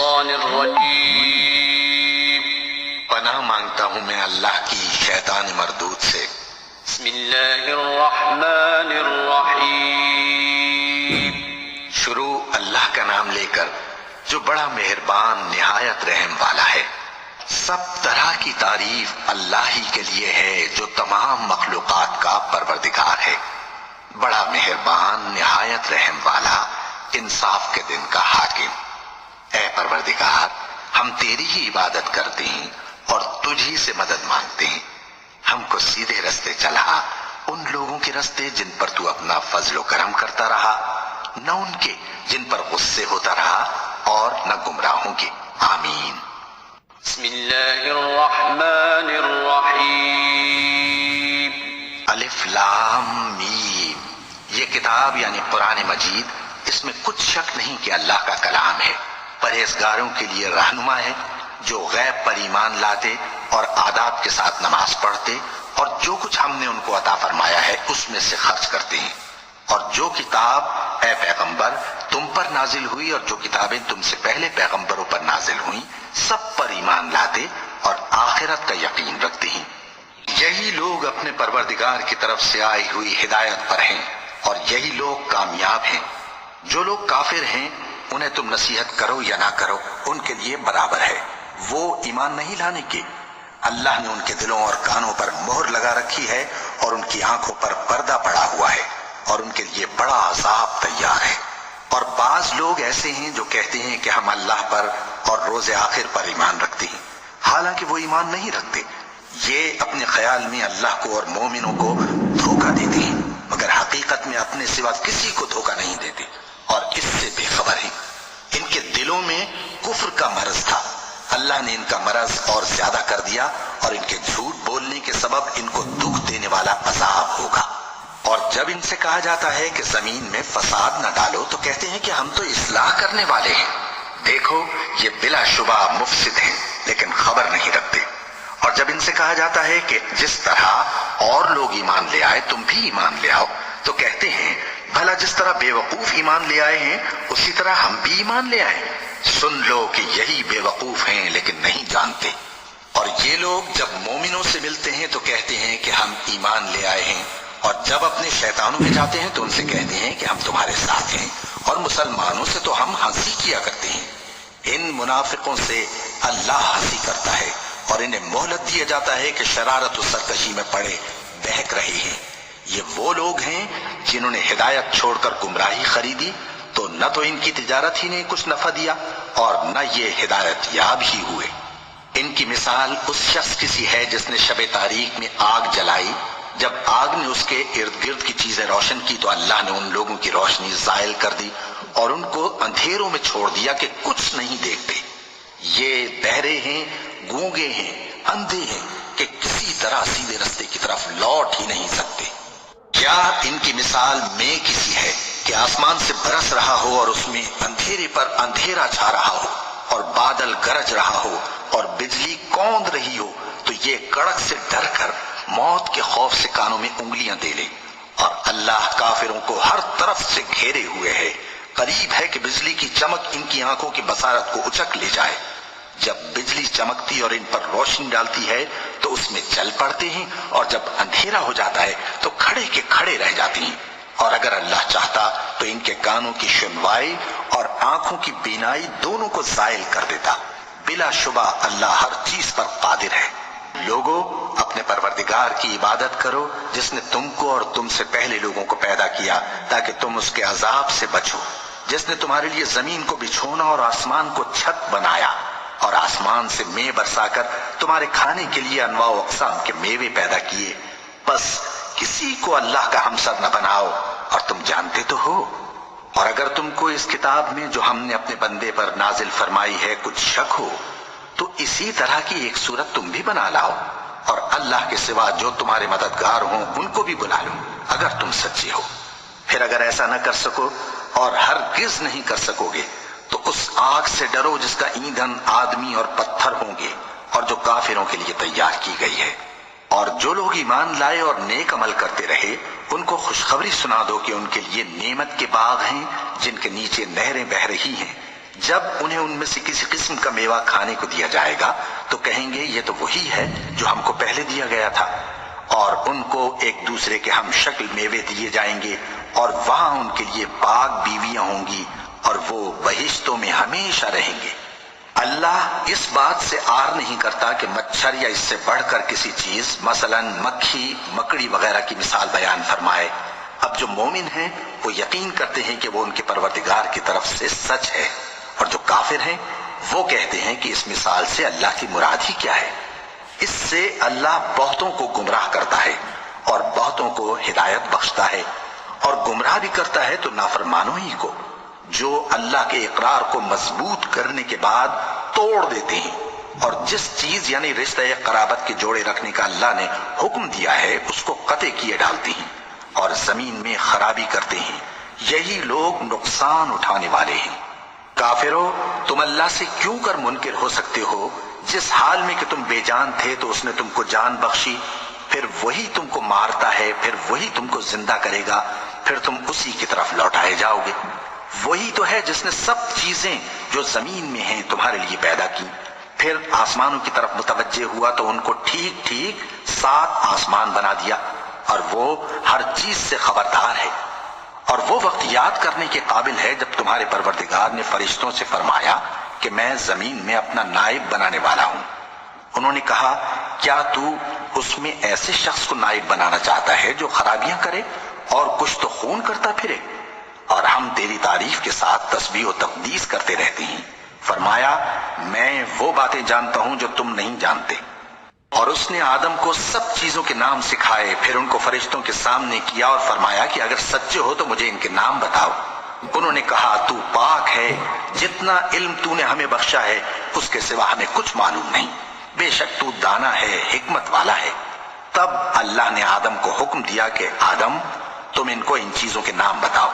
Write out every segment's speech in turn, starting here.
الشیطان الرجیم پناہ مانگتا ہوں میں اللہ کی شیطان مردود سے۔ بسم اللہ الرحمن الرحیم شروع اللہ کا نام لے کر جو بڑا مہربان نہایت رحم والا ہے۔ سب طرح کی تعریف اللہ ہی کے لیے ہے جو تمام مخلوقات کا پروردگار ہے، بڑا مہربان نہایت رحم والا، انصاف کے دن کا حاکم۔ اے پروردگار، ہم تیری ہی عبادت کرتے ہیں اور تجھ ہی سے مدد مانگتے ہیں۔ ہم کو سیدھے رستے چلا، ان لوگوں کے رستے جن پر تو اپنا فضل و کرم کرتا رہا، نہ ان کے جن پر غصے ہوتا رہا اور نہ گمراہوں کے۔ آمین۔ بسم اللہ الرحمن الرحیم الف لام میم۔ یہ کتاب یعنی قرآن مجید، اس میں کچھ شک نہیں کہ اللہ کا کلام ہے، پرہیزگاروں کے لیے رہنما ہے، جو غیب پر ایمان لاتے اور آداب کے ساتھ نماز پڑھتے اور جو کچھ ہم نے ان کو عطا فرمایا ہے اس میں سے خرچ کرتے ہیں، اور جو کتاب اے پیغمبر تم پر نازل ہوئی اور جو کتابیں تم سے پہلے پیغمبروں پر نازل ہوئیں سب پر ایمان لاتے اور آخرت کا یقین رکھتے ہیں۔ یہی لوگ اپنے پروردگار کی طرف سے آئی ہوئی ہدایت پر ہیں اور یہی لوگ کامیاب ہیں۔ جو لوگ کافر ہیں انہیں تم نصیحت کرو یا نہ کرو ان کے لیے برابر ہے، وہ ایمان نہیں لانے کے۔ اللہ نے ان کے دلوں اور کانوں پر مہر لگا رکھی ہے اور ان کی آنکھوں پر پردہ پڑا ہوا ہے اور ان کے لیے بڑا عذاب تیار ہے۔ اور بعض لوگ ایسے ہیں جو کہتے ہیں کہ ہم اللہ پر اور روز آخر پر ایمان رکھتے ہیں، حالانکہ وہ ایمان نہیں رکھتے۔ یہ اپنے خیال میں اللہ کو اور مومنوں کو دھوکہ دیتے ہیں، مگر حقیقت میں اپنے سوا کسی کو دھوکہ نہیں دیتے اور اس سے بے خبر ہیں۔ ان کے دلوں میں کفر کا مرض تھا، اللہ نے ان کا مرض اور زیادہ کر دیا اور ان کے جھوٹ بولنے کے سبب ان کو دکھ دینے والا عذاب ہوگا۔ اور جب ان سے کہا جاتا ہے کہ زمین میں فساد نہ ڈالو تو کہتے ہیں کہ ہم تو اصلاح کرنے والے ہیں۔ دیکھو یہ بلا شبہ مفسد ہیں لیکن خبر نہیں رکھتے۔ اور جب ان سے کہا جاتا ہے کہ جس طرح اور لوگ ایمان لے آئے تم بھی ایمان لے آؤ تو کہتے ہیں بھلا جس طرح بے وقوف ایمان لے آئے ہیں اسی طرح ہم بھی ایمان لے آئیں۔ سن لو کہ یہی بے وقوف ہیں لیکن نہیں جانتے۔ اور یہ لوگ جب مومنوں سے ملتے ہیں تو کہتے ہیں کہ ہم ایمان لے آئے ہیں، اور جب اپنے شیطانوں میں جاتے ہیں تو ان سے کہتے ہیں کہ ہم تمہارے ساتھ ہیں، اور مسلمانوں سے تو ہم ہنسی کیا کرتے ہیں۔ ان منافقوں سے اللہ ہنسی کرتا ہے اور انہیں مہلت دیا جاتا ہے کہ شرارت و سرکشی میں پڑے بہک رہے ہیں۔ یہ وہ لوگ ہیں جنہوں نے ہدایت چھوڑ کر گمراہی خریدی، تو نہ تو ان کی تجارت ہی نے کچھ نفع دیا اور نہ یہ ہدایت یاب ہی ہوئے۔ ان کی مثال اس شخص کی سی ہے جس نے شب تاریک میں آگ جلائی، جب آگ نے اس کے ارد گرد کی چیزیں روشن کی تو اللہ نے ان لوگوں کی روشنی زائل کر دی اور ان کو اندھیروں میں چھوڑ دیا کہ کچھ نہیں دیکھتے۔ یہ بہرے ہیں، گونگے ہیں، اندھے ہیں کہ کسی طرح سیدھے رستے کی طرف لوٹ ہی نہیں سکتے۔ کیا ان کی مثال میں کسی ہے کہ آسمان سے برس رہا ہو اور اس میں اندھیرے پر اندھیرا چھا رہا ہو اور بادل گرج رہا ہو اور بجلی کوند رہی ہو تو یہ کڑک سے ڈر کر موت کے خوف سے کانوں میں انگلیاں دے لے۔ اور اللہ کافروں کو ہر طرف سے گھیرے ہوئے ہے، قریب ہے کہ بجلی کی چمک ان کی آنکھوں کی بصارت کو اچک لے جائے۔ جب بجلی چمکتی اور ان پر روشنی ڈالتی ہے تو اس میں چل پڑتے ہیں، اور جب اندھیرا ہو جاتا ہے تو کھڑے کے کھڑے رہ جاتے ہیں۔ اور اگر اللہ چاہتا تو ان کے کانوں کی سنوائی اور آنکھوں کی بینائی دونوں کو زائل کر دیتا۔ بلا شبہ اللہ ہر چیز پر قادر ہے۔ لوگوں اپنے پروردگار کی عبادت کرو جس نے تم کو اور تم سے پہلے لوگوں کو پیدا کیا تاکہ تم اس کے عذاب سے بچو، جس نے تمہارے لیے زمین کو بچھونا اور آسمان کو چھت بنایا اور آسمان سے مے برسا کر تمہارے کھانے کے لیے انواع و اقسام کے میوے پیدا کیے۔ بس کسی کو اللہ کا ہمسر نہ بناؤ، اور تم جانتے تو ہو۔ اور اگر تم کو اس کتاب میں جو ہم نے اپنے بندے پر نازل فرمائی ہے کچھ شک ہو تو اسی طرح کی ایک صورت تم بھی بنا لاؤ، اور اللہ کے سوا جو تمہارے مددگار ہوں ان کو بھی بلا لو اگر تم سچے ہو۔ پھر اگر ایسا نہ کر سکو اور ہرگز نہیں کر سکو گے تو اس آگ سے ڈرو جس کا ایندھن آدمی اور پتھر ہوں گے اور جو کافروں کے لیے تیار کی گئی ہے۔ اور جو لوگ ایمان لائے اور نیک عمل کرتے رہے ان کو خوشخبری سنا دو کہ ان کے لیے نعمت کے باغ ہیں جن کے نیچے نہریں بہہ رہی ہیں، جب انہیں ان میں سے کسی قسم کا میوہ کھانے کو دیا جائے گا تو کہیں گے یہ تو وہی ہے جو ہم کو پہلے دیا گیا تھا، اور ان کو ایک دوسرے کے ہم شکل میوے دیے جائیں گے، اور وہاں ان کے لیے پاک بیویاں ہوں گی، اور وہ بہشتوں میں ہمیشہ رہیں گے۔ اللہ اس بات سے آر نہیں کرتا کہ مچھر یا اس سے بڑھ کر کسی چیز مثلا مکھی، مکڑی وغیرہ کی مثال بیان فرمائے۔ اب جو مومن ہیں وہ یقین کرتے ہیں کہ وہ ان کے پروردگار کی طرف سے سچ ہے، اور جو کافر ہیں وہ کہتے ہیں کہ اس مثال سے اللہ کی مراد ہی کیا ہے۔ اس سے اللہ بہتوں کو گمراہ کرتا ہے اور بہتوں کو ہدایت بخشتا ہے، اور گمراہ بھی کرتا ہے تو نافرمانوں ہی کو، جو اللہ کے اقرار کو مضبوط کرنے کے بعد توڑ دیتے ہیں، اور جس چیز یعنی رشتہ قرابت کے جوڑے رکھنے کا اللہ نے حکم دیا ہے اس کو قطع کیے ڈالتے ہیں اور زمین میں خرابی کرتے ہیں۔ یہی لوگ نقصان اٹھانے والے ہیں۔ کافرو، تم اللہ سے کیوں کر منکر ہو سکتے ہو؟ جس حال میں کہ تم بے جان تھے تو اس نے تم کو جان بخشی، پھر وہی تم کو مارتا ہے، پھر وہی تم کو زندہ کرے گا، پھر تم اسی کی طرف لوٹائے جاؤ گے۔ وہی تو ہے جس نے سب چیزیں جو زمین میں ہیں تمہارے لیے پیدا کی، پھر آسمانوں کی طرف متوجہ ہوا تو ان کو ٹھیک ٹھیک 7 آسمان بنا دیا، اور وہ ہر چیز سے خبردار ہے۔ اور وہ وقت یاد کرنے کے قابل ہے جب تمہارے پروردگار نے فرشتوں سے فرمایا کہ میں زمین میں اپنا نائب بنانے والا ہوں۔ انہوں نے کہا کیا تو اس میں ایسے شخص کو نائب بنانا چاہتا ہے جو خرابیاں کرے اور کچھ تو خون کرتا پھرے؟ اور ہم تیری تعریف کے ساتھ تسبیح و تقدیس کرتے رہتے ہیں۔ فرمایا میں وہ باتیں جانتا ہوں جو تم نہیں جانتے۔ اور اس نے آدم کو سب چیزوں کے نام سکھائے، پھر ان کو فرشتوں کے سامنے کیا اور فرمایا کہ اگر سچے ہو تو مجھے ان کے نام بتاؤ۔ انہوں نے کہا تو پاک ہے، جتنا علم تو نے ہمیں بخشا ہے اس کے سوا ہمیں کچھ معلوم نہیں، بے شک تو دانا ہے، حکمت والا ہے۔ تب اللہ نے آدم کو حکم دیا کہ آدم تم ان کو ان چیزوں کے نام بتاؤ۔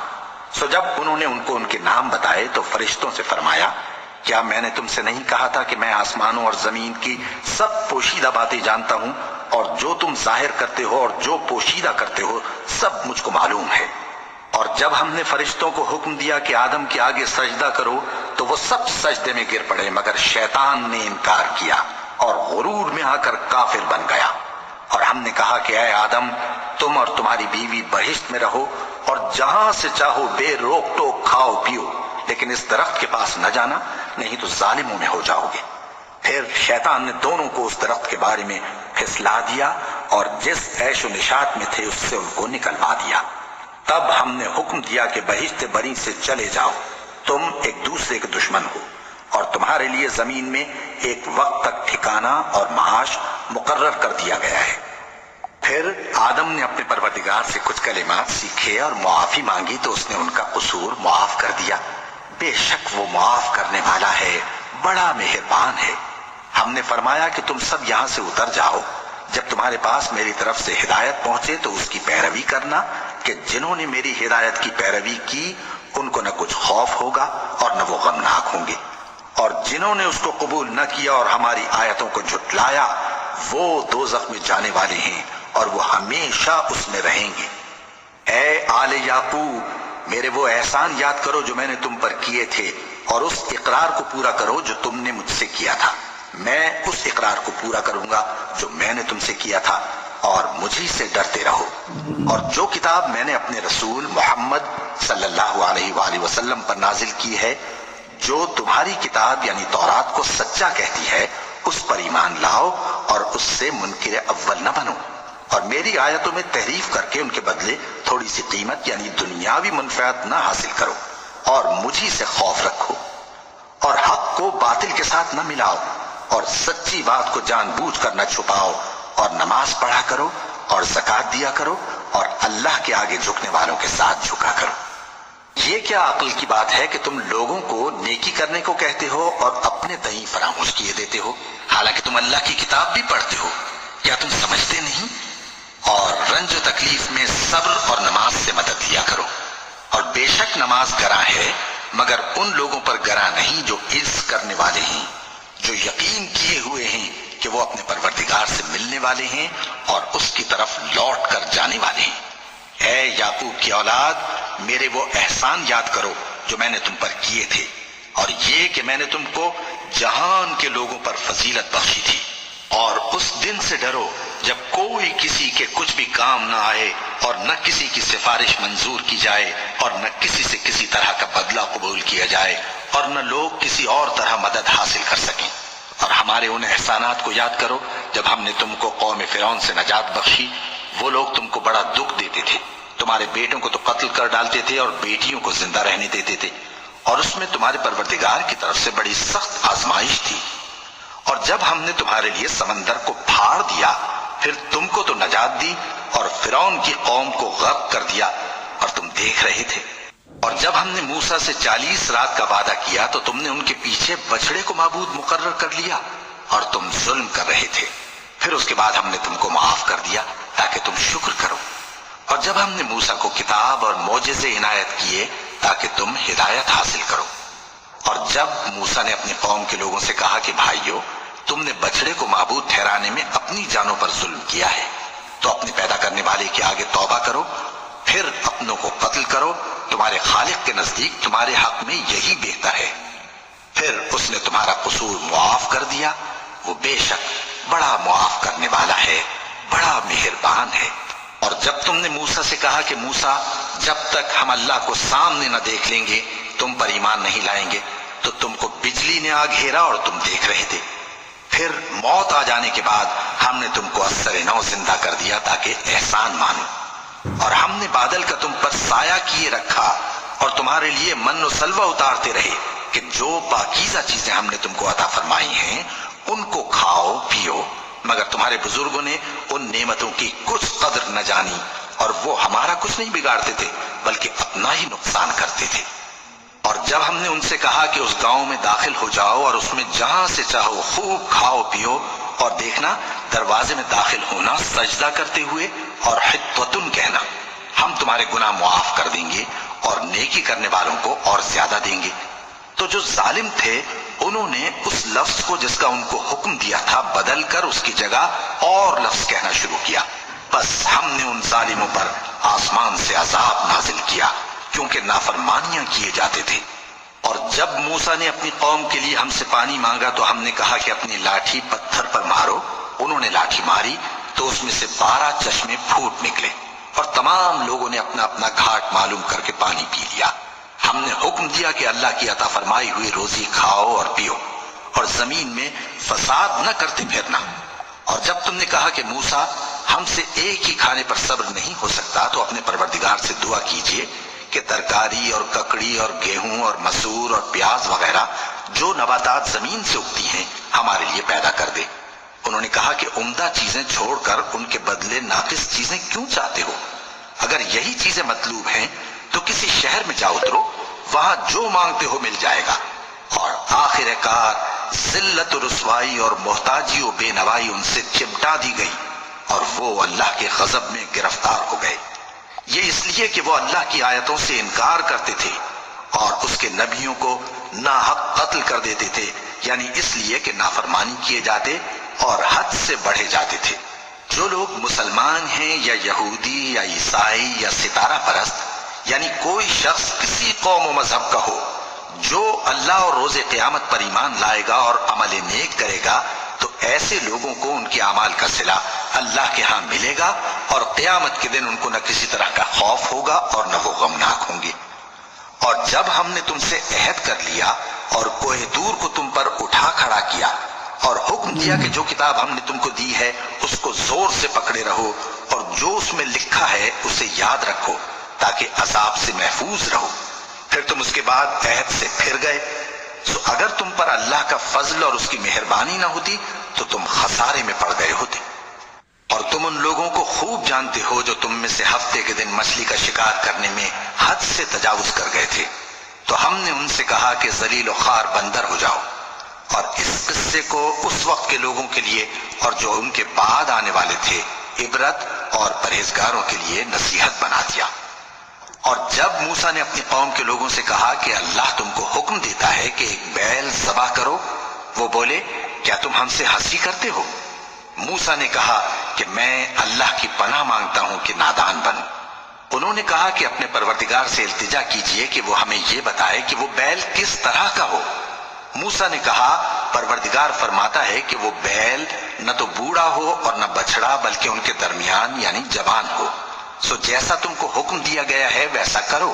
سو جب انہوں نے ان کو ان کے نام بتائے تو فرشتوں سے فرمایا کیا میں نے تم سے نہیں کہا تھا کہ میں آسمانوں اور زمین کی سب پوشیدہ باتیں جانتا ہوں، اور جو تم ظاہر کرتے ہو اور جو پوشیدہ کرتے ہو سب مجھ کو معلوم ہے۔ اور جب ہم نے فرشتوں کو حکم دیا کہ آدم کے آگے سجدہ کرو تو وہ سب سجدے میں گر پڑے، مگر شیطان نے انکار کیا اور غرور میں آ کر کافر بن گیا۔ اور ہم نے کہا کہ اے آدم تم اور تمہاری بیوی بہشت میں رہو اور جہاں سے چاہو بے روک ٹوک کھاؤ پیو، لیکن اس درخت کے پاس نہ جانا، نہیں تو ظالموں میں ہو جاؤ گے۔ پھر شیطان نے دونوں کو اس درخت کے بارے میں پھسلا دیا اور جس عیش و نشاط میں تھے اس سے ان کو نکلوا دیا۔ تب ہم نے حکم دیا کہ بہشت بری سے چلے جاؤ، تم ایک دوسرے کے دشمن ہو، اور تمہارے لیے زمین میں ایک وقت تک ٹھکانہ اور معاش مقرر کر دیا گیا ہے۔ پھر آدم نے اپنے پروردگار سے کچھ کلمات سیکھے اور معافی مانگی تو اس نے ان کا قصور معاف کر دیا۔ بے شک وہ معاف کرنے والا ہے، بڑا مہربان ہے۔ ہم نے فرمایا کہ تم سب یہاں سے اتر جاؤ، جب تمہارے پاس میری طرف سے ہدایت پہنچے تو اس کی پیروی کرنا، کہ جنہوں نے میری ہدایت کی پیروی کی ان کو نہ کچھ خوف ہوگا اور نہ وہ غمناک ہوں گے، اور جنہوں نے اس کو قبول نہ کیا اور ہماری آیتوں کو جھٹلایا وہ دوزخ میں جانے والے ہیں اور وہ ہمیشہ اس میں رہیں گے۔ اے آل یعقوب، میرے وہ احسان یاد کرو جو میں نے تم پر کیے تھے، اور اس اقرار کو پورا کرو جو تم نے مجھ سے کیا تھا۔ میں اس اقرار کو پورا کروں گا جو میں نے تم سے کیا تھا، اور مجھی سے ڈرتے رہو۔ اور جو کتاب میں نے اپنے رسول محمد صلی اللہ علیہ وآلہ وسلم پر نازل کی ہے، جو تمہاری کتاب یعنی تورات کو سچا کہتی ہے، اس پر ایمان لاؤ اور اس سے منکر اول نہ بنو، اور میری آیتوں میں تحریف کر کے ان کے بدلے تھوڑی سی قیمت یعنی دنیاوی منفعت نہ حاصل کرو، اور مجھی سے خوف رکھو، اور حق کو باطل کے ساتھ نہ ملاؤ، اور سچی بات کو جان بوجھ کر نہ چھپاؤ، اور نماز پڑھا کرو اور زکوٰۃ دیا کرو، اور اللہ کے آگے جھکنے والوں کے ساتھ جھکا کرو۔ یہ کیا عقل کی بات ہے کہ تم لوگوں کو نیکی کرنے کو کہتے ہو اور اپنے تئیں فراموش کیے دیتے ہو، حالانکہ تم اللہ کی کتاب بھی پڑھتے ہو؟ کیا تم سمجھتے نہیں؟ اور رنج و تکلیف میں صبر اور نماز سے مدد لیا کرو، اور بے شک نماز گراں ہے مگر ان لوگوں پر گراں نہیں جو عجز کرنے والے ہیں، جو یقین کیے ہوئے ہیں کہ وہ اپنے پروردگار سے ملنے والے ہیں اور اس کی طرف لوٹ کر جانے والے ہیں۔ اے یعقوب کی اولاد، میرے وہ احسان یاد کرو جو میں نے تم پر کیے تھے، اور یہ کہ میں نے تم کو جہان کے لوگوں پر فضیلت بخشی تھی۔ اور اس دن سے ڈرو جب کوئی کسی کے کچھ بھی کام نہ آئے اور نہ کسی کی سفارش منظور کی جائے اور نہ کسی سے کسی طرح کا بدلہ قبول کیا جائے اور نہ لوگ کسی اور طرح مدد حاصل کر سکیں۔ اور ہمارے ان احسانات کو یاد کرو جب ہم نے تم کو قوم فرعون سے نجات بخشی۔ وہ لوگ تم کو بڑا دکھ دیتے تھے، تمہارے بیٹوں کو تو قتل کر ڈالتے تھے اور بیٹیوں کو زندہ رہنے دیتے تھے، اور اس میں تمہارے پروردگار کی طرف سے بڑی سخت آزمائش تھی۔ اور جب ہم نے تمہارے لیے سمندر کو پھاڑ دیا پھر تم کو تو نجات دی اور فرعون کی قوم کو غرق کر دیا اور تم دیکھ رہے تھے۔ اور جب ہم نے موسیٰ سے 40 رات کا وعدہ کیا تو تم نے ان کے پیچھے بچڑے کو معبود مقرر کر لیا اور تم ظلم کر رہے تھے۔ پھر اس کے بعد ہم نے تم کو معاف کر دیا تاکہ تم شکر کرو۔ اور جب ہم نے موسیٰ کو کتاب اور معجزے عنایت کیے تاکہ تم ہدایت حاصل کرو۔ اور جب موسیٰ نے اپنی قوم کے لوگوں سے کہا کہ بھائیو، تم نے بچڑے کو معبود ٹھہرانے میں اپنی جانوں پر ظلم کیا ہے، تو اپنے پیدا کرنے والے کے آگے توبہ کرو، پھر اپنوں کو قتل کرو، تمہارے خالق کے نزدیک تمہارے حق میں یہی بہتر ہے۔ پھر اس نے تمہارا قصور معاف کر دیا، وہ بے شک بڑا معاف کرنے والا ہے، بڑا مہربان ہے۔ اور جب تم نے موسیٰ سے کہا کہ موسیٰ، جب تک ہم اللہ کو سامنے نہ دیکھ لیں گے تم پر ایمان نہیں لائیں گے، تو تم کو بجلی نے آ گھیرا اور تم دیکھ رہے تھے۔ پھر موت آ جانے کے بعد ہم نے تم کو از سر نو زندہ کر دیا تاکہ احسان مانو۔ اور ہم نے بادل کا تم پر سایہ کیے رکھا اور تمہارے لیے من و سلوہ اتارتے رہے کہ جو پاکیزہ چیزیں ہم نے تم کو عطا فرمائی ہیں ان کو کھاؤ پیو، مگر تمہارے بزرگوں نے ان نعمتوں کی کچھ قدر نہ جانی اور وہ ہمارا کچھ نہیں بگاڑتے تھے بلکہ اپنا ہی نقصان کرتے تھے۔ اور جب ہم نے ان سے کہا کہ اس گاؤں میں داخل ہو جاؤ اور اس میں جہاں سے چاہو خوب کھاؤ پیو، اور دیکھنا دروازے میں داخل ہونا سجدہ کرتے ہوئے اور حطوتن کہنا، ہم تمہارے گناہ معاف کر دیں گے اور نیکی کرنے والوں کو اور زیادہ دیں گے، تو جو ظالم تھے انہوں نے اس لفظ کو جس کا ان کو حکم دیا تھا بدل کر اس کی جگہ اور لفظ کہنا شروع کیا۔ بس ہم نے ان ظالموں پر آسمان سے عذاب نازل کیا کیونکہ نافرمانیاں کیے جاتے تھے۔ اور جب موسیٰ نے اپنی قوم کے لیے ہم سے پانی مانگا تو ہم نے کہا کہ اپنی لاٹھی پتھر پر مارو۔ انہوں نے لاٹھی ماری تو اس میں سے 12 چشمے پھوٹ نکلے اور تمام لوگوں نے اپنا اپنا گھاٹ معلوم کر کے پانی پی لیا۔ ہم نے حکم دیا کہ اللہ کی عطا فرمائی ہوئی روزی کھاؤ اور پیو اور زمین میں فساد نہ کرتے پھرنا۔ اور جب تم نے کہا کہ موسیٰ، ہم سے ایک ہی کھانے پر صبر نہیں ہو سکتا، تو اپنے پروردگار سے دعا کیجئے کہ ترکاری اور ککڑی اور گیہوں اور مسور اور پیاز وغیرہ جو نباتات زمین سے اگتی ہیں ہمارے لیے پیدا کر دے۔ انہوں نے کہا کہ عمدہ چیزیں چھوڑ کر ان کے بدلے ناقص چیزیں کیوں چاہتے ہو؟ اگر یہی چیزیں مطلوب ہیں تو کسی شہر میں جا اترو، وہاں جو مانگتے ہو مل جائے گا۔ اور آخر کار ذلت و رسوائی اور محتاجی و بے نوائی ان سے چمٹا دی گئی اور وہ اللہ کے غضب میں گرفتار ہو گئے۔ یہ اس لیے کہ وہ اللہ کی آیتوں سے انکار کرتے تھے اور اس کے نبیوں کو ناحق قتل کر دیتے تھے، یعنی اس لیے کہ نافرمانی کیے جاتے اور حد سے بڑھے جاتے تھے۔ جو لوگ مسلمان ہیں یا یہودی یا عیسائی یا ستارہ پرست، یعنی کوئی شخص کسی قوم و مذہب کا ہو، جو اللہ اور روز قیامت پر ایمان لائے گا اور عمل نیک کرے گا تو ایسے لوگوں کو ان کے اعمال کا صلہ اللہ کے ہاں ملے گا اور قیامت کے دن ان کو نہ کسی طرح کا خوف ہوگا اور نہ وہ غمناک ہوں گے۔ اور جب ہم نے تم سے عہد کر لیا اور کوہ طور کو تم پر اٹھا کھڑا کیا اور حکم دیا کہ جو کتاب ہم نے تم کو دی ہے اس کو زور سے پکڑے رہو اور جو اس میں لکھا ہے اسے یاد رکھو تاکہ عذاب سے محفوظ رہو، پھر تم اس کے بعد عہد سے پھر گئے، سو اگر تم پر اللہ کا فضل اور اس کی مہربانی نہ ہوتی تو تم خسارے میں پڑ گئے ہوتے۔ اور تم ان لوگوں کو خوب جانتے ہو جو تم میں سے ہفتے کے دن مچھلی کا شکار کرنے میں حد سے تجاوز کر گئے تھے، تو ہم نے ان سے کہا کہ ذلیل و خوار بندر ہو جاؤ، اور اس قصے کو اس وقت کے لوگوں کے لیے اور جو ان کے بعد آنے والے تھے عبرت اور پرہیزگاروں کے لیے نصیحت بنا دیا۔ اور جب موسیٰ نے اپنی قوم کے لوگوں سے کہا کہ اللہ تم کو حکم دیتا ہے کہ ایک بیل ذبح کرو، وہ بولے کیا تم ہم سے ہنسی کرتے ہو؟ موسیٰ نے کہا کہ میں اللہ کی پناہ مانگتا ہوں کہ نادان بنوں۔ انہوں نے کہا کہ اپنے پروردگار سے التجا کیجئے کہ وہ ہمیں یہ بتائے کہ وہ بیل کس طرح کا ہو۔ موسیٰ نے کہا پروردگار فرماتا ہے کہ وہ بیل نہ تو بوڑھا ہو اور نہ بچڑا بلکہ ان کے درمیان یعنی جوان ہو، سو جیسا تم کو حکم دیا گیا ہے ویسا کرو۔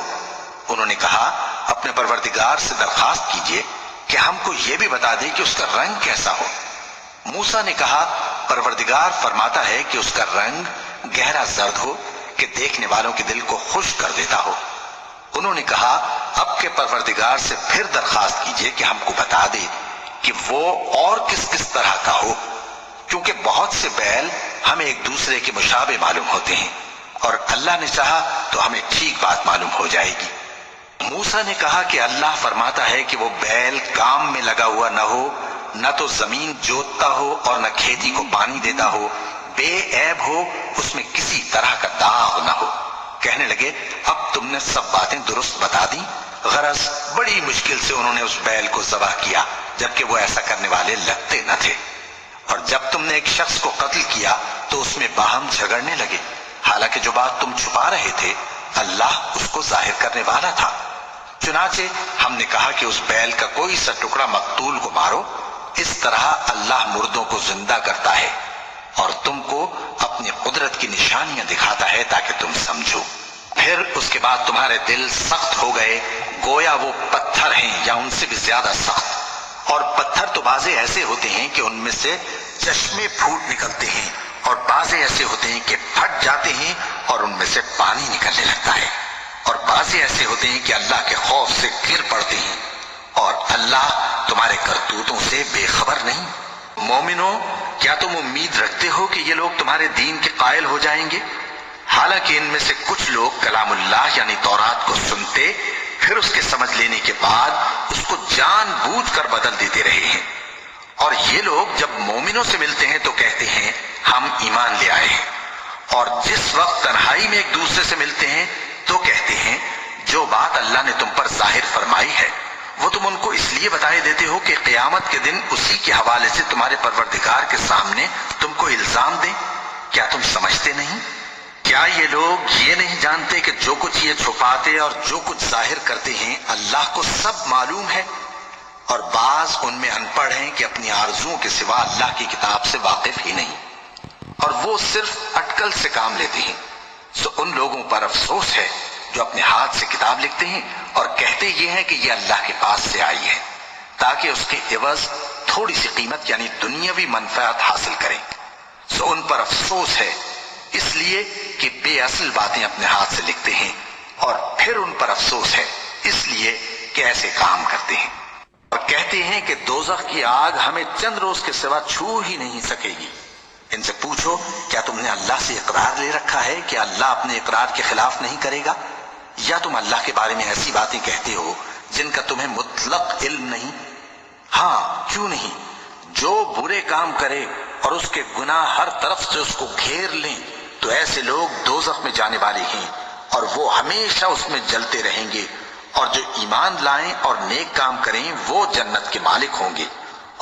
انہوں نے کہا اپنے پروردگار سے درخواست کیجئے کہ ہم کو یہ بھی بتا دے کہ اس کا رنگ کیسا ہو۔ موسیٰ نے کہا پروردگار فرماتا ہے کہ اس کا رنگ گہرا زرد ہو کہ دیکھنے والوں کے دل کو خوش کر دیتا ہو۔ انہوں نے کہا اب کے پروردگار سے پھر درخواست کیجئے کہ ہم کو بتا دے کہ وہ اور کس کس طرح کا ہو، کیونکہ بہت سے بیل ہمیں ایک دوسرے کے مشابہ معلوم ہوتے ہیں، اور اللہ نے چاہا تو ہمیں ٹھیک بات معلوم ہو جائے گی۔ موسیٰ نے کہا کہ اللہ فرماتا ہے کہ وہ بیل کام میں لگا ہوا نہ ہو، نہ تو زمین جوتتا ہو اور نہ کھیتی کو پانی دیتا ہو، بے عیب ہو، اس میں کسی طرح کا داغ نہ ہو۔ کہنے لگے اب تم نے سب باتیں درست بتا دی۔ غرض بڑی مشکل سے انہوں نے اس بیل کو ذبح کیا، جبکہ وہ ایسا کرنے والے لگتے نہ تھے۔ اور جب تم نے ایک شخص کو قتل کیا تو اس میں باہم جھگڑنے لگے، حالانکہ جو بات تم چھپا رہے تھے اللہ اس کو ظاہر کرنے والا تھا۔ چنانچہ ہم نے کہا کہ اس بیل کا کوئی سا ٹکڑا مقتول کو مارو، اس طرح اللہ مردوں کو زندہ کرتا ہے اور تم کو اپنی قدرت کی نشانیاں دکھاتا ہے تاکہ تم سمجھو۔ پھر اس کے بعد تمہارے دل سخت ہو گئے گویا وہ پتھر ہیں یا ان سے بھی زیادہ سخت، اور پتھر تو بعضے ایسے ہوتے ہیں کہ ان میں سے چشمے پھوٹ نکلتے ہیں، اور بعضے ایسے ہوتے ہیں کہ پھٹ جاتے ہیں اور ان میں سے پانی نکلنے لگتا ہے، اور بعضے ایسے ہوتے ہیں کہ اللہ کے خوف سے گر پڑتے ہیں، اور اللہ تمہارے کرتوتوں سے بے خبر نہیں۔ مومنو، کیا تم امید رکھتے ہو کہ یہ لوگ تمہارے دین کے قائل ہو جائیں گے؟ حالانکہ ان میں سے کچھ لوگ کلام اللہ یعنی تورات کو سنتے، پھر اس کے سمجھ لینے کے بعد اس کو جان بوجھ کر بدل دیتے رہے ہیں، اور یہ لوگ جب مومنوں سے ملتے ہیں تو کہتے ہیں ہم ایمان لے آئے ہیں، اور جس وقت تنہائی میں ایک دوسرے سے ملتے ہیں تو کہتے ہیں جو بات اللہ نے تم پر ظاہر فرمائی ہے وہ تم ان کو اس لیے بتائے دیتے ہو کہ قیامت کے دن اسی کے حوالے سے تمہارے پروردگار کے سامنے تم کو الزام دیں۔ کیا تم سمجھتے نہیں؟ کیا یہ لوگ یہ نہیں جانتے کہ جو کچھ یہ چھپاتے اور جو کچھ ظاہر کرتے ہیں اللہ کو سب معلوم ہے؟ اور بعض ان میں ان پڑھ ہیں کہ اپنی آرزوؤں کے سوا اللہ کی کتاب سے واقف ہی نہیں، اور وہ صرف اٹکل سے کام لیتے ہیں۔ سو ان لوگوں پر افسوس ہے جو اپنے ہاتھ سے کتاب لکھتے ہیں اور کہتے یہ ہیں کہ یہ اللہ کے پاس سے آئی ہے تاکہ اس کے عوض تھوڑی سی قیمت یعنی دنیاوی منفعت حاصل کریں۔ سو ان پر افسوس ہے اس لیے کہ بے اصل باتیں اپنے ہاتھ سے لکھتے ہیں، اور پھر ان پر افسوس ہے اس لیے کہ ایسے کام کرتے ہیں، اور کہتے ہیں کہ دوزخ کی آگ ہمیں چند روز کے سوا چھو ہی نہیں سکے گی۔ ان سے پوچھو کیا تم نے اللہ سے اقرار لے رکھا ہے کہ اللہ اپنے اقرار کے خلاف نہیں کرے گا، یا تم اللہ کے بارے میں ایسی باتیں کہتے ہو جن کا تمہیں مطلق علم نہیں؟ ہاں کیوں نہیں، جو برے کام کرے اور اس کے گناہ ہر طرف سے اس کو گھیر لیں تو ایسے لوگ دوزخ میں جانے والے ہیں اور وہ ہمیشہ اس میں جلتے رہیں گے، اور جو ایمان لائیں اور نیک کام کریں وہ جنت کے مالک ہوں گے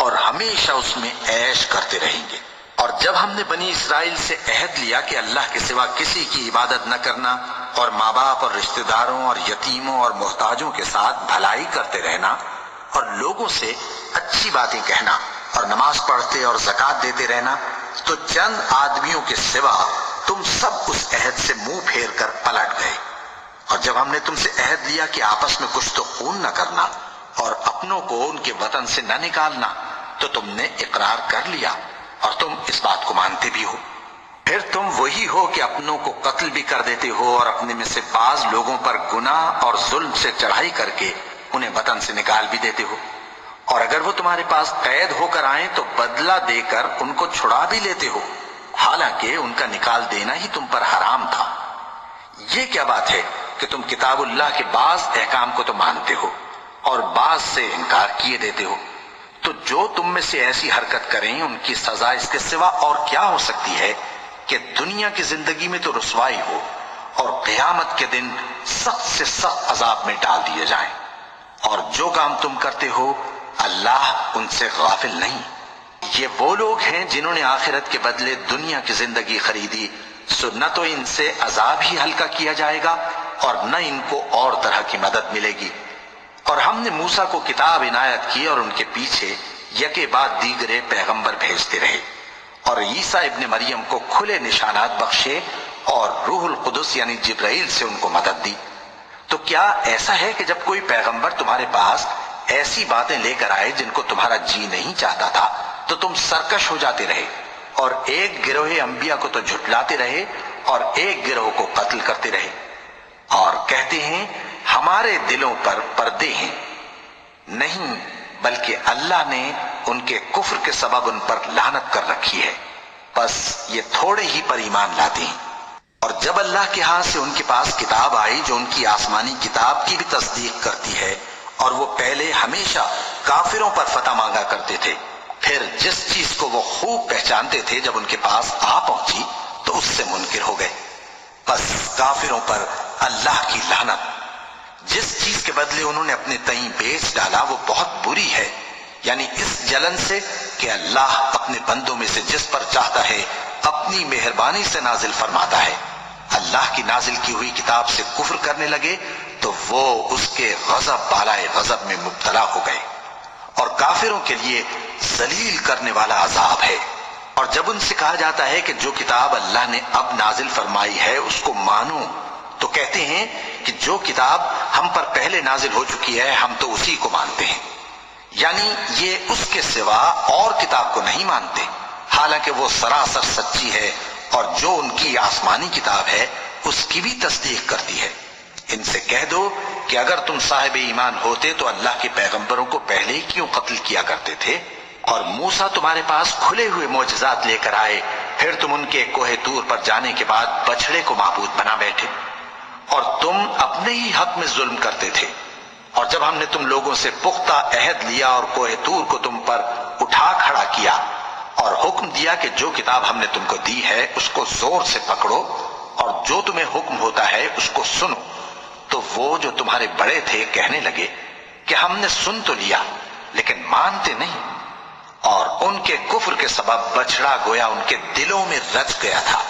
اور ہمیشہ اس میں عیش کرتے رہیں گے۔ اور جب ہم نے بنی اسرائیل سے عہد لیا کہ اللہ کے سوا کسی کی عبادت نہ کرنا اور ماں باپ اور رشتہ داروں اور یتیموں اور محتاجوں کے ساتھ بھلائی کرتے رہنا اور لوگوں سے اچھی باتیں کہنا اور نماز پڑھتے اور زکوٰۃ دیتے رہنا، تو چند آدمیوں کے سوا تم سب اس عہد سے منہ پھیر کر پلٹ گئے۔ اور جب ہم نے تم سے عہد لیا کہ آپس میں کچھ تو خون نہ کرنا اور اپنوں کو ان کے وطن سے نہ نکالنا، تو تم نے اقرار کر لیا اور تم اس بات کو مانتے بھی ہو۔ پھر تم وہی ہو کہ اپنوں کو قتل بھی کر دیتے ہو اور اپنے میں سے بعض لوگوں پر گناہ اور ظلم سے چڑھائی کر کے انہیں وطن سے نکال بھی دیتے ہو، اور اگر وہ تمہارے پاس قید ہو کر آئیں تو بدلہ دے کر ان کو چھڑا بھی لیتے ہو، حالانکہ ان کا نکال دینا ہی تم پر حرام تھا۔ یہ کیا بات ہے کہ تم کتاب اللہ کے بعض احکام کو تو مانتے ہو اور بعض سے انکار کیے دیتے ہو؟ تو جو تم میں سے ایسی حرکت کریں ان کی سزا اس کے سوا اور کیا ہو سکتی ہے کہ دنیا کی زندگی میں تو رسوائی ہو اور قیامت کے دن سخت سے سخت عذاب میں ڈال دیے جائیں۔ اور جو کام تم کرتے ہو اللہ ان سے غافل نہیں۔ یہ وہ لوگ ہیں جنہوں نے آخرت کے بدلے دنیا کی زندگی خریدی سو نہ تو ان سے عذاب ہی ہلکا کیا جائے گا اور نہ ان کو اور طرح کی مدد ملے گی۔ اور ہم نے موسیٰ کو کتاب عنایت کی اور ان کے پیچھے یکے بعد دیگرے پیغمبر بھیجتے رہے، اور عیسیٰ ابن مریم کو کھلے نشانات بخشے اور روح القدس یعنی جبرائیل سے ان کو مدد دی۔ تو کیا ایسا ہے کہ جب کوئی پیغمبر تمہارے پاس ایسی باتیں لے کر آئے جن کو تمہارا جی نہیں چاہتا تھا تو تم سرکش ہو جاتے رہے، اور ایک گروہ انبیاء کو تو جھٹلاتے رہے اور ایک گروہ کو قتل کرتے رہے، اور کہتے ہیں ہمارے دلوں پر پردے ہیں؟ نہیں، بلکہ اللہ نے ان کے کفر کے سبب ان پر لعنت کر رکھی ہے، بس یہ تھوڑے ہی پر ایمان لاتے ہیں۔ اور جب اللہ کے ہاں سے ان کے پاس کتاب آئی جو ان کی آسمانی کتاب کی بھی تصدیق کرتی ہے، اور وہ پہلے ہمیشہ کافروں پر فتح مانگا کرتے تھے، پھر جس چیز کو وہ خوب پہچانتے تھے جب ان کے پاس آ پہنچی تو اس سے منکر ہو گئے، بس کافروں پر اللہ کی لعنت۔ جس چیز کے بدلے انہوں نے اپنے تئیں بیچ ڈالا وہ بہت بری ہے، یعنی اس جلن سے کہ اللہ اپنے بندوں میں سے جس پر چاہتا ہے اپنی مہربانی سے نازل فرماتا ہے۔ اللہ کی نازل کی ہوئی کتاب سے کفر کرنے لگے تو وہ اس کے غضب بالائے غضب میں مبتلا ہو گئے، اور کافروں کے لیے ذلیل کرنے والا عذاب ہے۔ اور جب ان سے کہا جاتا ہے کہ جو کتاب اللہ نے اب نازل فرمائی ہے اس کو مانو، تو کہتے ہیں کہ جو کتاب ہم پر پہلے نازل ہو چکی ہے ہم تو اسی کو مانتے ہیں، یعنی یہ اس کے سوا اور کتاب کو نہیں مانتے، حالانکہ وہ سراسر سچی ہے، اور جو ان کی آسمانی کتاب ہے اس کی بھی تصدیق کرتی ہے۔ ان سے کہہ دو کہ اگر تم صاحب ایمان ہوتے تو اللہ کے پیغمبروں کو پہلے ہی کیوں قتل کیا کرتے تھے؟ اور موسیٰ تمہارے پاس کھلے ہوئے معجزات لے کر آئے، پھر تم ان کے کوہ طور پر جانے کے بعد بچڑے کو معبود بنا بیٹھے، اور تم اپنے ہی حق میں ظلم کرتے تھے۔ اور جب ہم نے تم لوگوں سے پختہ عہد لیا اور کوہ طور کو تم پر اٹھا کھڑا کیا اور حکم دیا کہ جو کتاب ہم نے تم کو دی ہے اس کو زور سے پکڑو اور جو تمہیں حکم ہوتا ہے اس کو سنو، تو وہ جو تمہارے بڑے تھے کہنے لگے کہ ہم نے سن تو لیا لیکن مانتے نہیں، اور ان کے کفر کے سبب بچڑا گویا ان کے دلوں میں رچ گیا تھا۔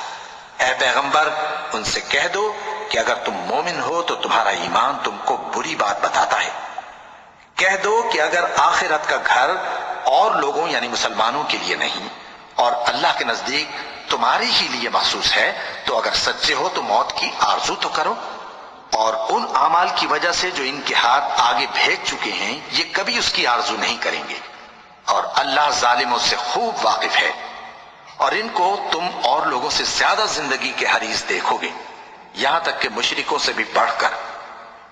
اے پیغمبر ان سے کہہ دو کہ اگر تم مومن ہو تو تمہارا ایمان تم کو بری بات بتاتا ہے۔ کہہ دو کہ اگر آخرت کا گھر اور لوگوں یعنی مسلمانوں کے لیے نہیں اور اللہ کے نزدیک تمہارے ہی لیے محسوس ہے تو اگر سچے ہو تو موت کی آرزو تو کرو، اور ان اعمال کی وجہ سے جو ان کے ہاتھ آگے بھیج چکے ہیں یہ کبھی اس کی آرزو نہیں کریں گے، اور اللہ ظالموں سے خوب واقف ہے۔ اور ان کو تم اور لوگوں سے زیادہ زندگی کے حریص دیکھو گے، یہاں تک کہ مشرکوں سے بھی بڑھ کر۔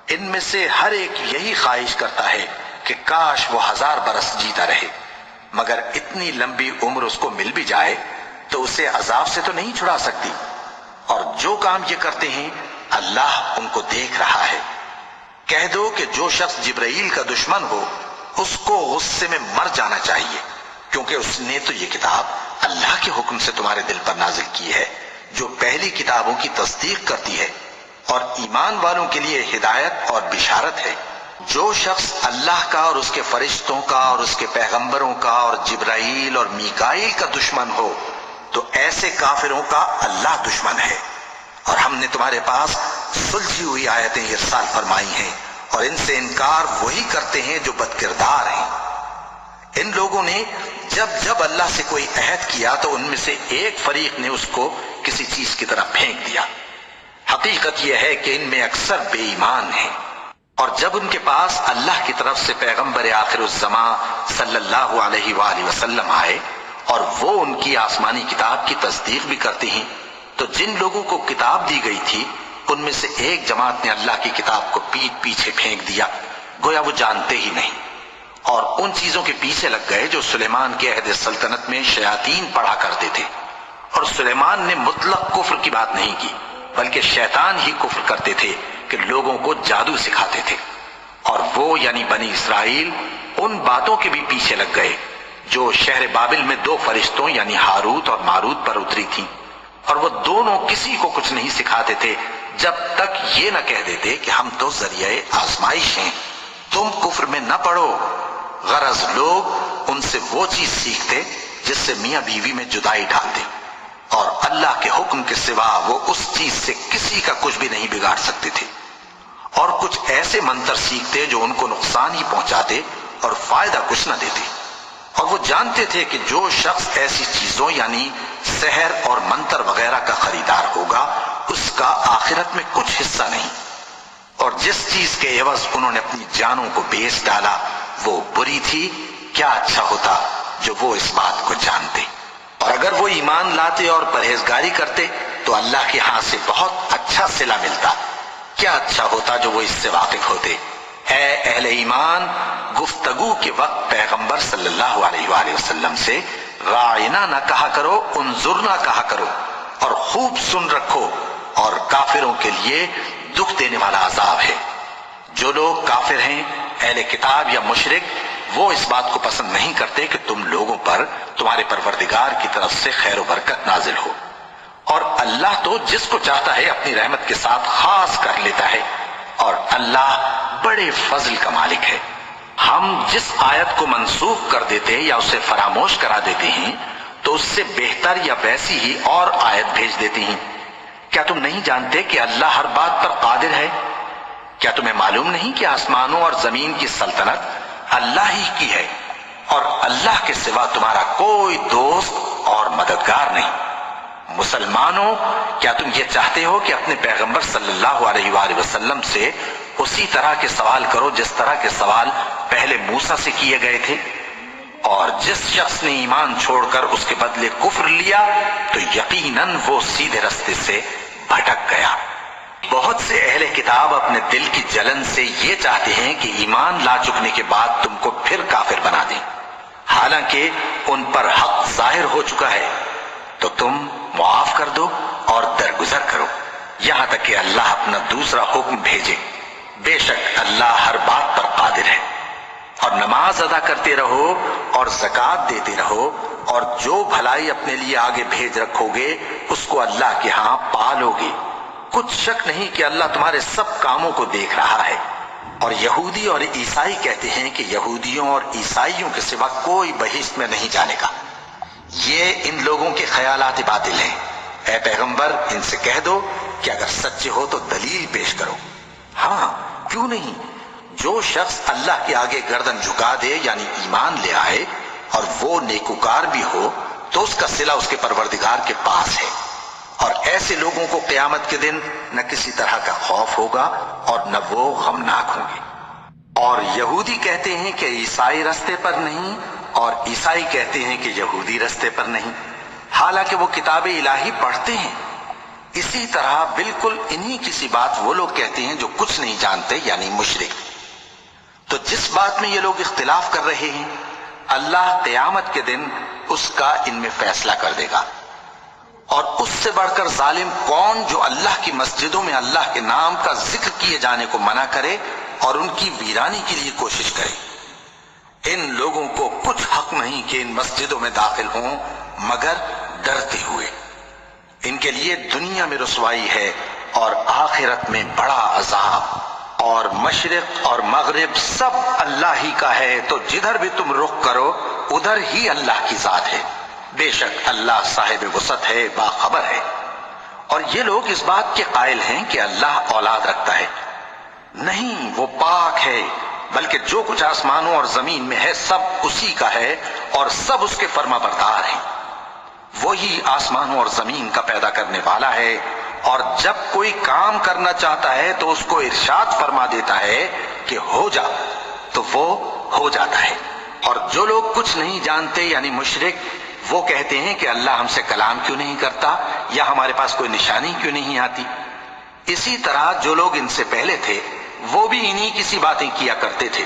ان میں سے ہر ایک یہی خواہش کرتا ہے کہ کاش وہ 1000 برس جیتا رہے، مگر اتنی لمبی عمر اس کو مل بھی جائے تو اسے عذاب سے تو نہیں چھڑا سکتی، اور جو کام یہ کرتے ہیں اللہ ان کو دیکھ رہا ہے۔ کہہ دو کہ جو شخص جبرائیل کا دشمن ہو اس کو غصے میں مر جانا چاہیے، کیونکہ اس نے تو یہ کتاب اللہ کے حکم سے تمہارے دل پر نازل کی ہے جو پہلی کتابوں کی تصدیق کرتی ہے، اور ایمان والوں کے لیے ہدایت اور بشارت ہے۔ جو شخص اللہ کا اور اس کے فرشتوں کا اور اس کے پیغمبروں کا اور جبرائیل اور میکائیل کا دشمن ہو تو ایسے کافروں کا اللہ دشمن ہے۔ اور ہم نے تمہارے پاس سلجھی ہوئی آیتیں ارسال فرمائی ہیں، اور ان سے انکار وہی کرتے ہیں جو بد کردار ہیں۔ ان لوگوں نے جب جب اللہ سے کوئی عہد کیا تو ان میں سے ایک فریق نے اس کو کسی چیز کی طرح پھینک دیا۔ حقیقت یہ ہے کہ ان میں اکثر بے ایمان ہیں، اور جب ان کے پاس اللہ کی طرف سے پیغمبر آخر الزمان صلی اللہ علیہ وآلہ وسلم آئے اور وہ ان کی آسمانی کتاب کی تصدیق بھی کرتے ہیں، تو جن لوگوں کو کتاب دی گئی تھی ان میں سے ایک جماعت نے اللہ کی کتاب کو پیٹ پیچھے پھینک دیا، گویا وہ جانتے ہی نہیں، اور ان چیزوں کے پیچھے لگ گئے جو سلیمان کے عہد سلطنت میں شیاطین پڑھا کرتے تھے۔ اور سلیمان نے مطلق کفر کی بات نہیں کی، بلکہ شیطان ہی کفر کرتے تھے کہ لوگوں کو جادو سکھاتے تھے، اور وہ یعنی بنی اسرائیل ان باتوں کے بھی پیچھے لگ گئے جو شہر بابل میں 2 فرشتوں یعنی ہاروت اور ماروت پر اتری تھی، اور وہ دونوں کسی کو کچھ نہیں سکھاتے تھے جب تک یہ نہ کہہ دیتے کہ ہم تو ذریعہ آزمائش ہیں، تم کفر میں نہ پڑو۔ غرض لوگ ان سے وہ چیز سیکھتے جس سے میاں بیوی میں جدائی ڈال دے، اور اللہ کے حکم کے سوا وہ اس چیز سے کسی کا کچھ بھی نہیں بگاڑ سکتے تھے، اور کچھ ایسے منتر سیکھتے جو ان کو نقصان ہی پہنچاتے اور فائدہ کچھ نہ دیتے، اور وہ جانتے تھے کہ جو شخص ایسی چیزوں یعنی سحر اور منتر وغیرہ کا خریدار ہوگا اس کا آخرت میں کچھ حصہ نہیں، اور جس چیز کے عوض انہوں نے اپنی جانوں کو بیچ ڈالا وہ بری تھی۔ کیا اچھا ہوتا جو وہ اس بات کو جانتے، اور اگر وہ ایمان لاتے اور پرہیزگاری کرتے تو اللہ کے ہاں سے بہت اچھا صلہ ملتا۔ کیا اچھا ہوتا جو وہ اس سے واقف ہوتے۔ اے اہل ایمان، گفتگو کے وقت پیغمبر صلی اللہ علیہ وآلہ وسلم سے راعنا نہ کہا کرو، انظرنا کہا کرو، اور خوب سن رکھو، اور کافروں کے لیے دکھ دینے والا عذاب ہے۔ جو لوگ کافر ہیں، اہل کتاب یا مشرک، وہ اس بات کو پسند نہیں کرتے کہ تم لوگوں پر تمہارے پروردگار کی طرف سے خیر و برکت نازل ہو، اور اللہ تو جس کو چاہتا ہے اپنی رحمت کے ساتھ خاص کر لیتا ہے، اور اللہ بڑے فضل کا مالک ہے۔ ہم جس آیت کو منسوخ کر دیتے یا اسے فراموش کرا دیتے ہیں تو اس سے بہتر یا ویسی ہی اور آیت بھیج دیتے ہیں۔ کیا تم نہیں جانتے کہ اللہ ہر بات پر قادر ہے؟ کیا تمہیں معلوم نہیں کہ آسمانوں اور زمین کی سلطنت اللہ ہی کی ہے، اور اللہ کے سوا تمہارا کوئی دوست اور مددگار نہیں؟ مسلمانوں، کیا تم یہ چاہتے ہو کہ اپنے پیغمبر صلی اللہ علیہ وآلہ وسلم سے اسی طرح کے سوال کرو جس طرح کے سوال پہلے موسیٰ سے کیے گئے تھے؟ اور جس شخص نے ایمان چھوڑ کر اس کے بدلے کفر لیا تو یقیناً وہ سیدھے رستے سے بھٹک گیا۔ بہت سے اہل کتاب اپنے دل کی جلن سے یہ چاہتے ہیں کہ ایمان لا چکنے کے بعد تم کو پھر کافر بنا دیں، حالانکہ ان پر حق ظاہر ہو چکا ہے، تو تم معاف کر دو اور درگزر کرو یہاں تک کہ اللہ اپنا دوسرا حکم بھیجے۔ بے شک اللہ ہر بات پر قادر ہے۔ اور نماز ادا کرتے رہو اور زکوٰۃ دیتے رہو، اور جو بھلائی اپنے لیے آگے بھیج رکھو گے اس کو اللہ کے ہاں پالو گے۔ کچھ شک نہیں کہ اللہ تمہارے سب کاموں کو دیکھ رہا ہے۔ اور یہودی اور عیسائی کہتے ہیں کہ یہودیوں اور عیسائیوں کے سوا کوئی بہشت میں نہیں جانے گا۔ یہ ان لوگوں کے خیالات باطل ہیں۔ اے پیغمبر، ان سے کہہ دو کہ اگر سچے ہو تو دلیل پیش کرو۔ ہاں، کیوں نہیں؟ جو شخص اللہ کے آگے گردن جھکا دے یعنی ایمان لے آئے اور وہ نیکوکار بھی ہو تو اس کا صلہ اس کے پروردگار کے پاس ہے، اور ایسے لوگوں کو قیامت کے دن نہ کسی طرح کا خوف ہوگا اور نہ وہ غمناک ہوں گے۔ اور یہودی کہتے ہیں کہ عیسائی رستے پر نہیں، اور عیسائی کہتے ہیں کہ یہودی رستے پر نہیں، حالانکہ وہ کتاب الہی پڑھتے ہیں۔ اسی طرح بالکل انہی کسی بات وہ لوگ کہتے ہیں جو کچھ نہیں جانتے یعنی مشرک۔ تو جس بات میں یہ لوگ اختلاف کر رہے ہیں اللہ قیامت کے دن اس کا ان میں فیصلہ کر دے گا۔ اور اس سے بڑھ کر ظالم کون جو اللہ کی مسجدوں میں اللہ کے نام کا ذکر کیے جانے کو منع کرے اور ان کی ویرانی کے لیے کوشش کرے۔ ان لوگوں کو کچھ حق نہیں کہ ان مسجدوں میں داخل ہوں مگر ڈرتے ہوئے۔ ان کے لیے دنیا میں رسوائی ہے اور آخرت میں بڑا عذاب۔ اور مشرق اور مغرب سب اللہ ہی کا ہے، تو جدھر بھی تم رخ کرو ادھر ہی اللہ کی ذات ہے۔ بے شک اللہ صاحب وسعت ہے، باخبر ہے۔ اور یہ لوگ اس بات کے قائل ہیں کہ اللہ اولاد رکھتا ہے۔ نہیں، وہ پاک ہے، بلکہ جو کچھ آسمانوں اور زمین میں ہے سب اسی کا ہے اور سب اس کے فرما بردار ہیں۔ وہی آسمانوں اور زمین کا پیدا کرنے والا ہے، اور جب کوئی کام کرنا چاہتا ہے تو اس کو ارشاد فرما دیتا ہے کہ ہو جا، تو وہ ہو جاتا ہے۔ اور جو لوگ کچھ نہیں جانتے یعنی مشرک، وہ کہتے ہیں کہ اللہ ہم سے کلام کیوں نہیں کرتا، یا ہمارے پاس کوئی نشانی کیوں نہیں آتی۔ اسی طرح جو لوگ ان سے پہلے تھے وہ بھی انہی کسی باتیں کیا کرتے تھے۔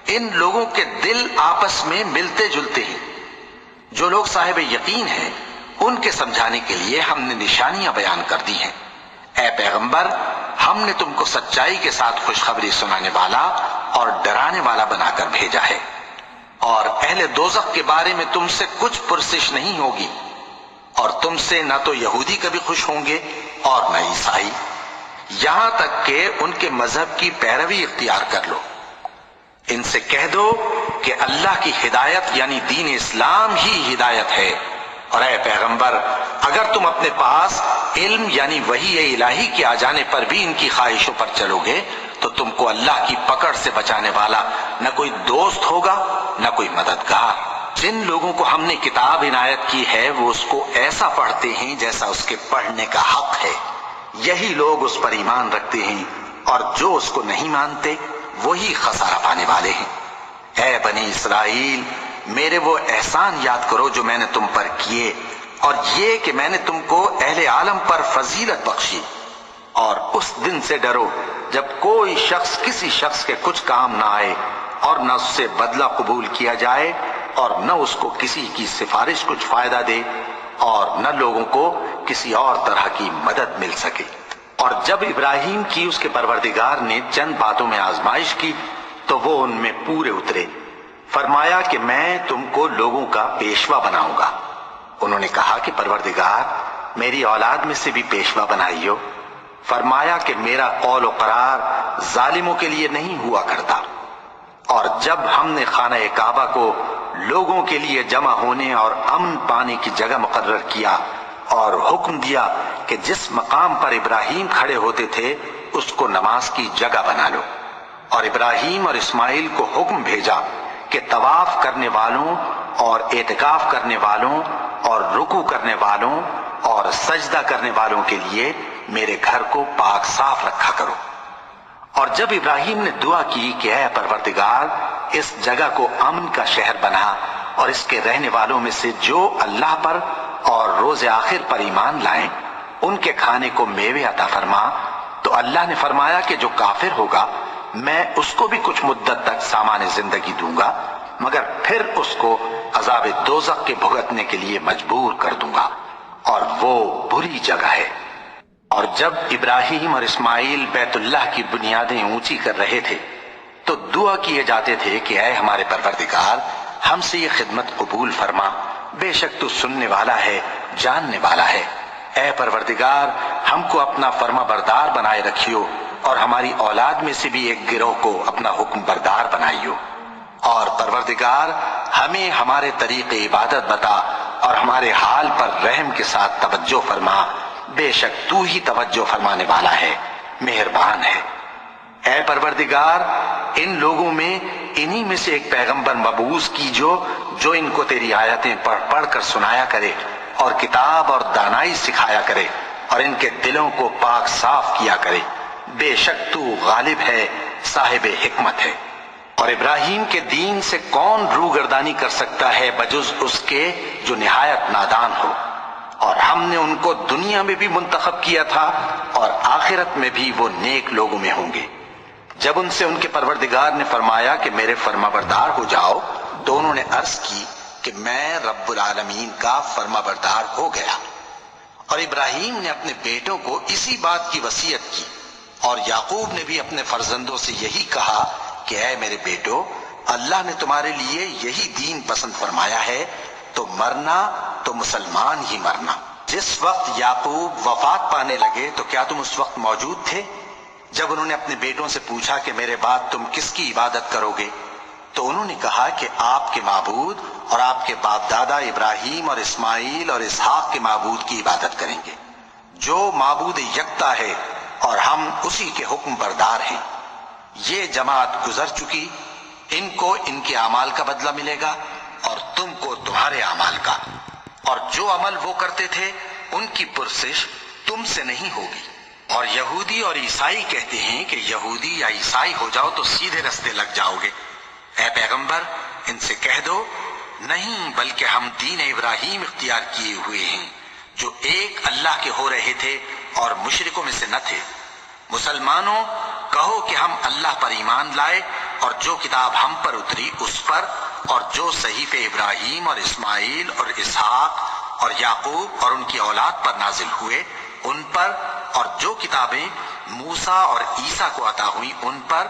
ان لوگوں کے دل آپس میں ملتے جلتے ہیں۔ جو لوگ صاحب یقین ہیں ان کے سمجھانے کے لیے ہم نے نشانیاں بیان کر دی ہیں۔ اے پیغمبر، ہم نے تم کو سچائی کے ساتھ خوشخبری سنانے والا اور ڈرانے والا بنا کر بھیجا ہے، اور اہل دوزخ کے بارے میں تم سے کچھ پرسش نہیں ہوگی، اور تم سے نہ تو یہودی کبھی خوش ہوں گے اور نہ عیسائی، یہاں تک کہ ان کے مذہب کی پیروی اختیار کر لو۔ ان سے کہہ دو کہ اللہ کی ہدایت یعنی دین اسلام ہی ہدایت ہے، اور اے پیغمبر اگر تم اپنے پاس علم یعنی وحی الہی کے آ جانے پر بھی ان کی خواہشوں پر چلو گے تو تم کو اللہ کی پکڑ سے بچانے والا نہ کوئی دوست ہوگا نہ کوئی مددگار۔ جن لوگوں کو ہم نے کتاب عنایت کی ہے وہ اس کو ایسا پڑھتے ہیں جیسا اس کے پڑھنے کا حق ہے، یہی لوگ اس پر ایمان رکھتے ہیں، اور جو اس کو نہیں مانتے وہی خسارہ پانے والے ہیں۔ اے بنی اسرائیل میرے وہ احسان یاد کرو جو میں نے تم پر کیے، اور یہ کہ میں نے تم کو اہل عالم پر فضیلت بخشی، اور اس دن سے ڈرو جب کوئی شخص کسی شخص کے کچھ کام نہ آئے اور نہ اس سے بدلہ قبول کیا جائے اور نہ اس کو کسی کی سفارش کچھ فائدہ دے اور نہ لوگوں کو کسی اور طرح کی مدد مل سکے۔ اور جب ابراہیم کی اس کے پروردگار نے چند باتوں میں آزمائش کی تو وہ ان میں پورے اترے۔ فرمایا کہ میں تم کو لوگوں کا پیشوا بناؤں گا۔ انہوں نے کہا کہ پروردگار میری اولاد میں سے بھی پیشوا بنائیو۔ فرمایا کہ میرا قول و قرار ظالموں کے لیے نہیں ہوا کرتا۔ اور جب ہم نے خانہ کعبہ کو لوگوں کے لیے جمع ہونے اور امن پانے کی جگہ مقرر کیا اور حکم دیا کہ جس مقام پر ابراہیم کھڑے ہوتے تھے اس کو نماز کی جگہ بنا لو، اور ابراہیم اور اسماعیل کو حکم بھیجا کہ طواف کرنے والوں اور اعتکاف کرنے والوں اور رکوع کرنے والوں اور سجدہ کرنے والوں کے لیے میرے گھر کو پاک صاف رکھا کرو۔ اور جب ابراہیم نے دعا کی کہ اے پروردگار اس جگہ کو امن کا شہر بنا اور اس کے رہنے والوں میں سے جو اللہ پر اور روز آخر پر ایمان لائیں ان کے کھانے کو میوے عطا فرما، تو اللہ نے فرمایا کہ جو کافر ہوگا میں اس کو بھی کچھ مدت تک سامان زندگی دوں گا، مگر پھر اس کو عذاب دوزخ کے بھگتنے کے لیے مجبور کر دوں گا، اور وہ بری جگہ ہے۔ اور جب ابراہیم اور اسماعیل بیت اللہ کی بنیادیں اونچی کر رہے تھے تو دعا کیے جاتے تھے کہ اے ہمارے پروردگار ہم سے یہ خدمت قبول فرما، بے شک تو سننے والا ہے جاننے والا ہے۔ اے پروردگار ہم کو اپنا فرما بردار بنائے رکھیو، اور ہماری اولاد میں سے بھی ایک گروہ کو اپنا حکم بردار بنائیو، اور پروردگار ہمیں ہمارے طریق عبادت بتا اور ہمارے حال پر رحم کے ساتھ توجہ فرما، بے شک تو ہی توجہ فرمانے والا ہے، مہربان ہے۔ اے پروردگار ان لوگوں میں انہی میں سے ایک پیغمبر مبعوث کیجو جو ان کو تیری آیتیں پڑھ پڑھ کر سنایا کرے اور کتاب اور دانائی سکھایا کرے اور ان کے دلوں کو پاک صاف کیا کرے، بے شک تو غالب ہے صاحب حکمت ہے۔ اور ابراہیم کے دین سے کون روگردانی کر سکتا ہے بجز اس کے جو نہایت نادان ہو، اور ہم نے ان کو دنیا میں بھی منتخب کیا تھا اور آخرت میں بھی وہ نیک لوگوں میں ہوں گے۔ جب ان سے ان کے پروردگار نے فرمایا کہ میرے فرما بردار ہو جاؤ تو انہوں نے عرض کی کہ میں رب العالمین کا فرما بردار ہو گیا۔ اور ابراہیم نے اپنے بیٹوں کو اسی بات کی وصیت کی، اور یعقوب نے بھی اپنے فرزندوں سے یہی کہا کہ اے میرے بیٹو اللہ نے تمہارے لیے یہی دین پسند فرمایا ہے، تو مرنا تو مسلمان ہی مرنا۔ جس وقت یعقوب وفات پانے لگے تو کیا تم اس وقت موجود تھے جب انہوں نے اپنے بیٹوں سے پوچھا کہ میرے بعد تم کس کی عبادت کرو گے؟ تو انہوں نے کہا کہ آپ کے معبود اور آپ کے باپ دادا ابراہیم اور اسماعیل اور اسحاق کے معبود کی عبادت کریں گے، جو معبود یکتا ہے اور ہم اسی کے حکم بردار ہیں۔ یہ جماعت گزر چکی، ان کو ان کے اعمال کا بدلہ ملے گا اور تم کو تمہارے اعمال کا، اور جو عمل وہ کرتے تھے ان کی پرسش تم سے نہیں ہوگی۔ اور یہودی اور عیسائی کہتے ہیں کہ یہودی یا عیسائی ہو جاؤ تو سیدھے رستے لگ جاؤ گے۔ اے پیغمبر ان سے کہہ دو نہیں، بلکہ ہم دین ابراہیم اختیار کیے ہوئے ہیں جو ایک اللہ کے ہو رہے تھے اور مشرکوں میں سے نہ تھے۔ مسلمانوں کہو کہ ہم اللہ پر ایمان لائے اور جو کتاب ہم پر اتری اس پر، اور جو صحیفے ابراہیم اور اسماعیل اور اسحاق اور یعقوب اور ان کی اولاد پر نازل ہوئے ان پر، اور جو کتابیں موسیٰ اور عیسیٰ کو عطا ہوئیں ان پر،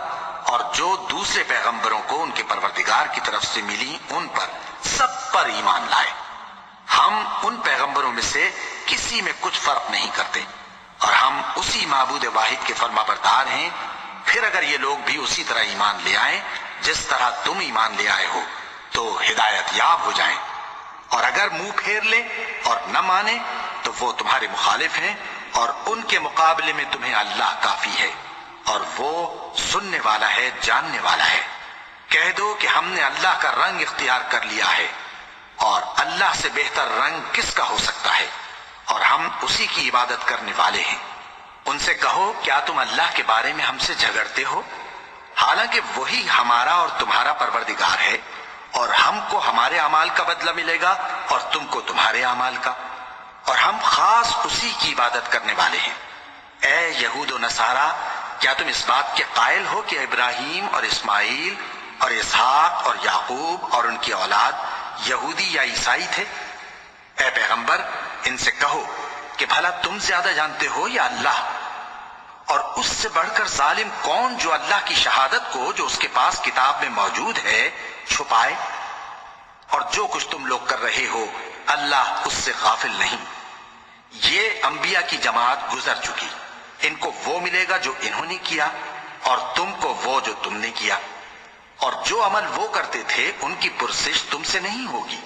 اور جو دوسرے پیغمبروں کو ان کے پروردگار کی طرف سے ملی ان پر، سب پر ایمان لائے۔ ہم ان پیغمبروں میں سے کسی میں کچھ فرق نہیں کرتے، اور ہم اسی معبود واحد کے فرما بردار ہیں۔ پھر اگر یہ لوگ بھی اسی طرح ایمان لے آئیں جس طرح تم ایمان لے آئے ہو تو ہدایت یاب ہو جائیں۔ اور اگر منہ پھیر لیں اور نہ مانے تو وہ تمہارے مخالف ہیں، اور ان کے مقابلے میں تمہیں اللہ کافی ہے، اور وہ سننے والا ہے، جاننے والا ہے۔ کہہ دو کہ ہم نے اللہ کا رنگ اختیار کر لیا ہے، اور اللہ سے بہتر رنگ کس کا ہو سکتا ہے، اور ہم اسی کی عبادت کرنے والے ہیں۔ ان سے کہو کیا تم اللہ کے بارے میں ہم سے جھگڑتے ہو، حالانکہ وہی ہمارا اور تمہارا پروردگار ہے، اور ہم کو ہمارے اعمال کا بدلہ ملے گا اور تم کو تمہارے اعمال کا، اور ہم خاص اسی کی عبادت کرنے والے ہیں۔ اے یہود و نصارا، کیا تم اس بات کے قائل ہو کہ ابراہیم اور اسماعیل اور اسحاق اور یعقوب اور ان کی اولاد یہودی یا عیسائی تھے؟ اے پیغمبر، ان سے کہو کہ بھلا تم زیادہ جانتے ہو یا اللہ؟ اور اس سے بڑھ کر ظالم کون جو اللہ کی شہادت کو جو اس کے پاس کتاب میں موجود ہے چھپائے؟ اور جو کچھ تم لوگ کر رہے ہو اللہ اس سے غافل نہیں۔ یہ انبیاء کی جماعت گزر چکی، ان کو وہ ملے گا جو انہوں نے کیا، اور تم کو وہ جو تم نے کیا، اور جو عمل وہ کرتے تھے ان کی پرسش تم سے نہیں ہوگی۔